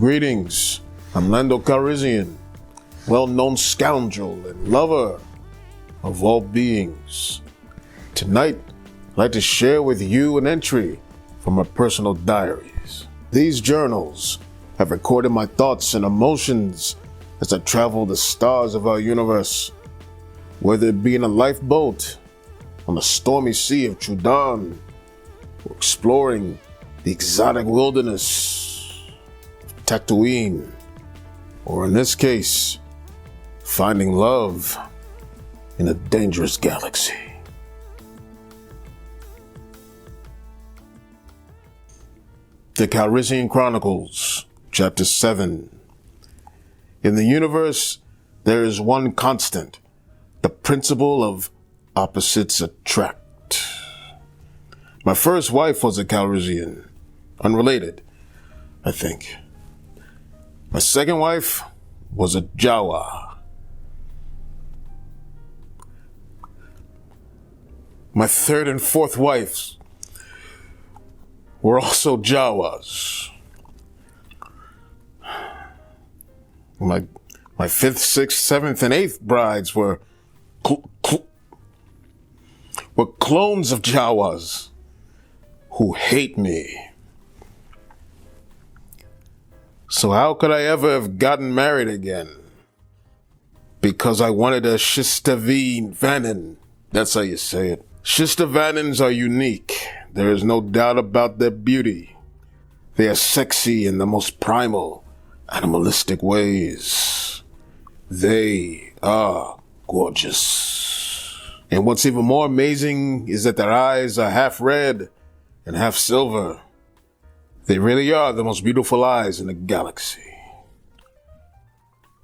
Greetings, I'm Lando Calrissian, well-known scoundrel and lover of all beings. Tonight, I'd like to share with you an entry from my personal diaries. These journals have recorded my thoughts and emotions as I travel the stars of our universe, whether it be in a lifeboat, on the stormy sea of Trudon, or exploring the exotic wilderness of Tatooine, or in this case, finding love in a dangerous galaxy. The Calrissian Chronicles, Chapter 7. In the universe, there is one constant, the principle of opposites attract. My first wife was a Calrissian, unrelated, I think. My second wife was a Jawa. My third and fourth wives were also Jawas. My fifth, sixth, seventh, and eighth brides were clones of Jawas who hate me. So how could I ever have gotten married again? Because I wanted a Shistavine Vanin. That's how you say it. Shistavanins are unique. There is no doubt about their beauty. They are sexy in the most primal, animalistic ways. They are gorgeous. And what's even more amazing is that their eyes are half red and half silver. They really are the most beautiful eyes in the galaxy.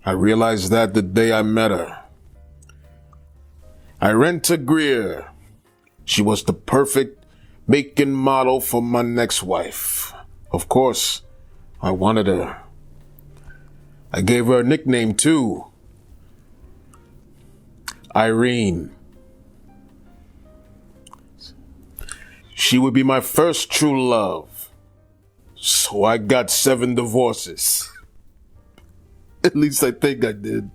I realized that the day I met her. Irenta Greer. She was the perfect make and model for my next wife. Of course, I wanted her. I gave her a nickname too. Irene. She would be my first true love. So I got 7 divorces. At least I think I did.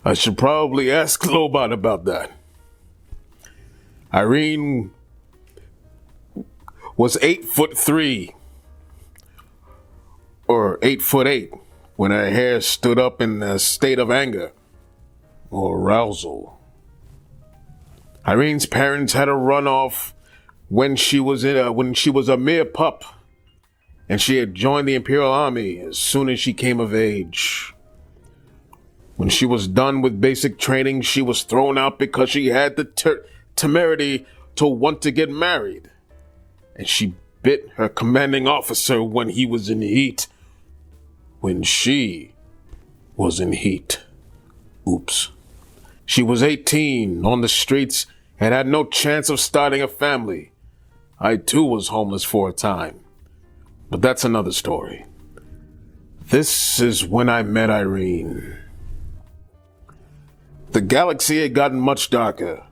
I should probably ask Lobot about that. Irene was 8'3" or 8'8" when her hair stood up in a state of anger or arousal. Irene's parents had a runoff when she was a mere pup, and she had joined the Imperial Army as soon as she came of age. When she was done with basic training, she was thrown out because she had the temerity to want to get married. And she bit her commanding officer when he was in heat. When she was in heat. Oops. She was 18, on the streets, and had no chance of starting a family. I too was homeless for a time. But that's another story. This is when I met Irene. The galaxy had gotten much darker,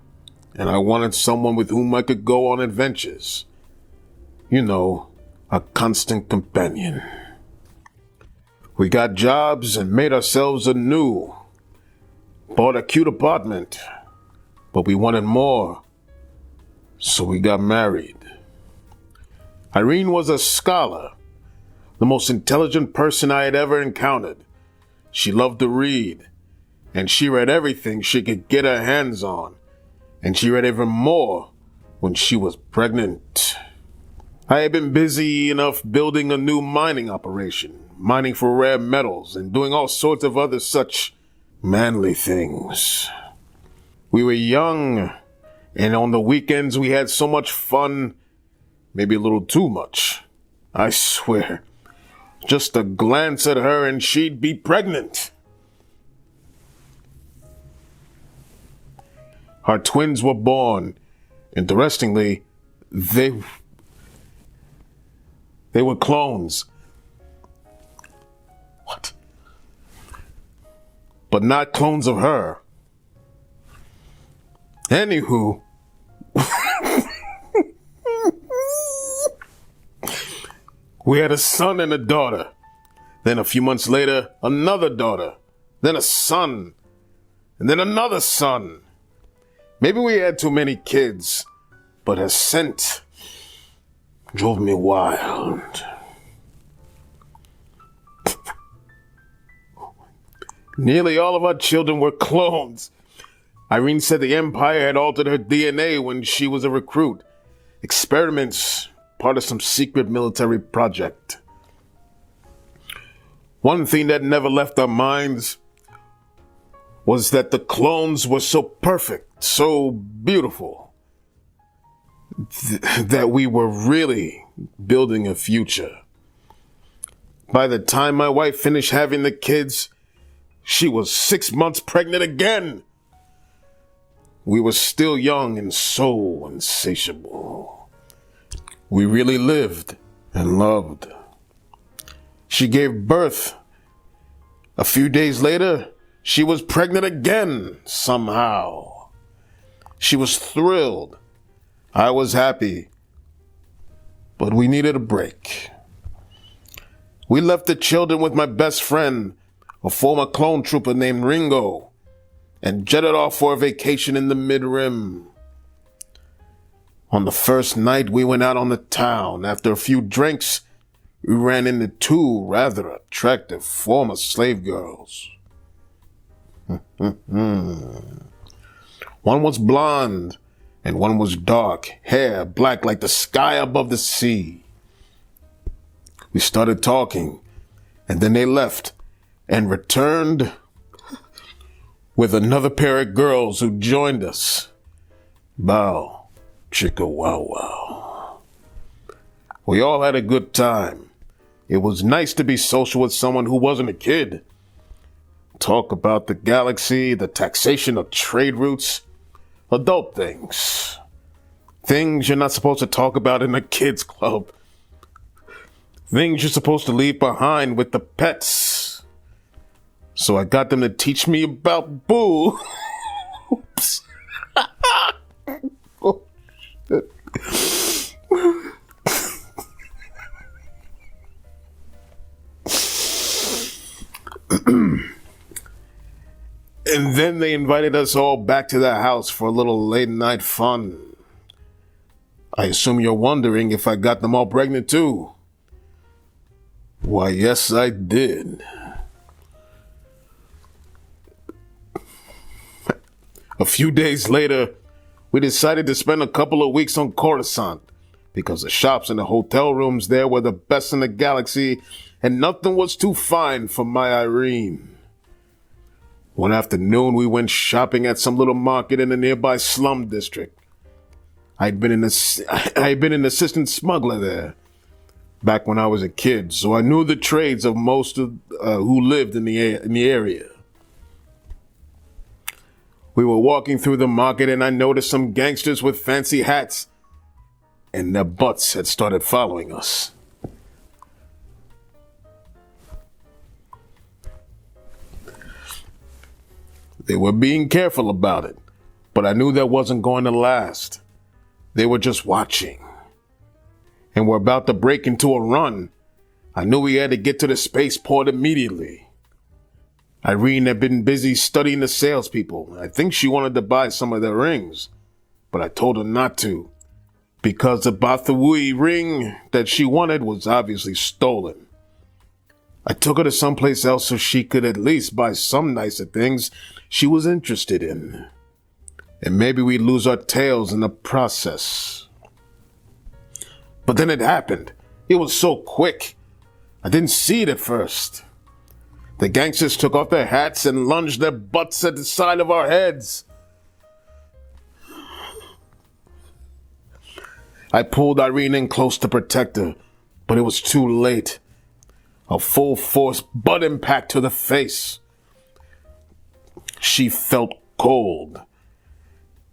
and I wanted someone with whom I could go on adventures. You know, a constant companion. We got jobs and made ourselves anew. Bought a cute apartment, but we wanted more, so we got married. Irene was a scholar, the most intelligent person I had ever encountered. She loved to read, and she read everything she could get her hands on, and she read even more when she was pregnant. I had been busy enough building a new mining operation, mining for rare metals, and doing all sorts of other such manly things. We were young, and on the weekends we had so much fun, maybe a little too much. I swear, just a glance at her and she'd be pregnant. Our twins were born. Interestingly, they were clones. What? But not clones of her. Anywho, we had a son and a daughter, Then a few months later, another daughter, then a son, and then another son. Maybe we had too many kids, but her scent drove me wild. Nearly all of our children were clones. Irene said the Empire had altered her DNA when she was a recruit. Experiments, part of some secret military project. One thing that never left our minds was that the clones were so perfect, so beautiful, that we were really building a future. By the time my wife finished having the kids, she was 6 months pregnant again. We were still young and so insatiable. We really lived and loved. She gave birth. A few days later, she was pregnant again, somehow. She was thrilled. I was happy. But we needed a break. We left the children with my best friend, a former clone trooper named Ringo, and jetted off for a vacation in the Mid-Rim. On the first night we went out on the town, after a few drinks, we ran into two rather attractive former slave girls. One was blonde, and one was dark, hair black like the sky above the sea. We started talking, and then they left and returned with another pair of girls who joined us. Bow, chicka wow wow. We all had a good time. It was nice to be social with someone who wasn't a kid. Talk about the galaxy, the taxation of trade routes, adult things. Things you're not supposed to talk about in a kids club. Things you're supposed to leave behind with the pets. So I got them to teach me about Boo. Oops. Oh, shit. And then they invited us all back to their house for a little late night fun. I assume you're wondering if I got them all pregnant too. Why, yes, I did. A few days later, we decided to spend a couple of weeks on Coruscant because the shops and the hotel rooms there were the best in the galaxy and nothing was too fine for my Irene. One afternoon, we went shopping at some little market in the nearby slum district. I'd been an assistant smuggler there back when I was a kid, so I knew the trades of most of who lived in the area. We were walking through the market and I noticed some gangsters with fancy hats, and their butts had started following us. They were being careful about it, but I knew that wasn't going to last. They were just watching. And were about to break into a run. I knew we had to get to the spaceport immediately. Irene had been busy studying the salespeople. I think she wanted to buy some of their rings, but I told her not to, because the Bathui ring that she wanted was obviously stolen. I took her to someplace else so she could at least buy some nicer things she was interested in. And maybe we'd lose our tails in the process. But then it happened. It was so quick. I didn't see it at first. The gangsters took off their hats and lunged their butts at the side of our heads. I pulled Irene in close to protect her, but it was too late. A full force butt impact to the face. She felt cold.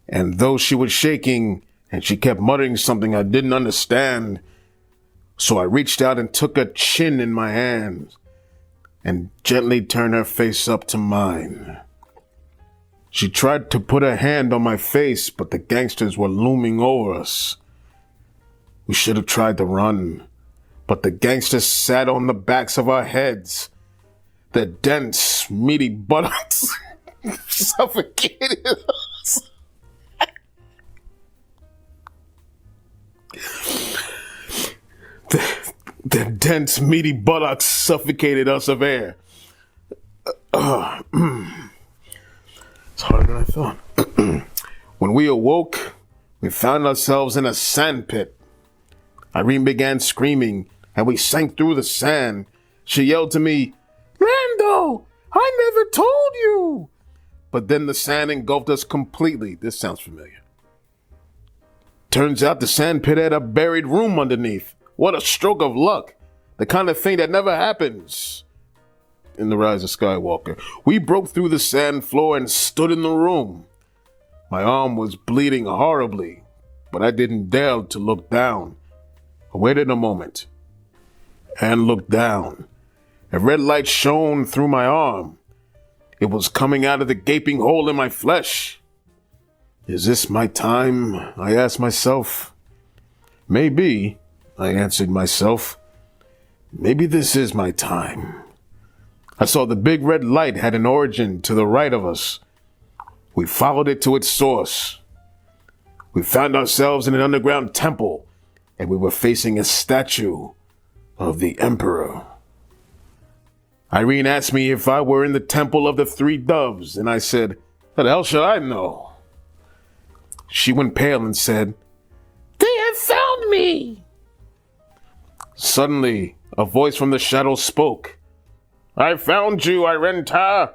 And though she was shaking and she kept muttering something I didn't understand, so I reached out and took her chin in my hands and gently turned her face up to mine. She tried to put her hand on my face, but the gangsters were looming over us. We should have tried to run, but the gangsters sat on the backs of our heads. Their dense, meaty buttocks suffocated us. Their dense, meaty buttocks suffocated us of air. It's harder than I thought. When we awoke, we found ourselves in a sand pit. Irene began screaming, and we sank through the sand. She yelled to me, "Lando, I never told you!" But then the sand engulfed us completely. This sounds familiar. Turns out the sand pit had a buried room underneath. What a stroke of luck. The kind of thing that never happens in The Rise of Skywalker. We broke through the sand floor and stood in the room. My arm was bleeding horribly, but I didn't dare to look down. I waited a moment and looked down. A red light shone through my arm. It was coming out of the gaping hole in my flesh. Is this my time? I asked myself. Maybe, I answered myself. Maybe this is my time. I saw the big red light had an origin to the right of us. We followed it to its source. We found ourselves in an underground temple, and we were facing a statue of the Emperor. Irene asked me if I were in the Temple of the Three Doves, and I said, "What the hell should I know?" She went pale and said, "They have found me!" Suddenly, a voice from the shadows spoke. "I found you, Irenta,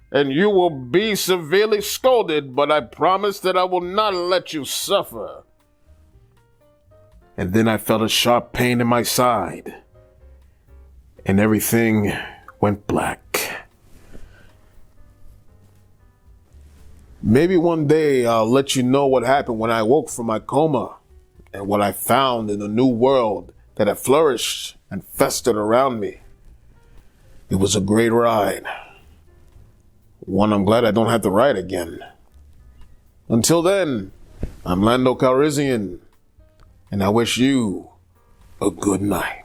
and you will be severely scolded, but I promise that I will not let you suffer." And then I felt a sharp pain in my side, and everything went black. Maybe one day I'll let you know what happened when I woke from my coma and what I found in the new world that had flourished and festered around me. It was a great ride. One I'm glad I don't have to ride again. Until then, I'm Lando Calrissian, and I wish you a good night.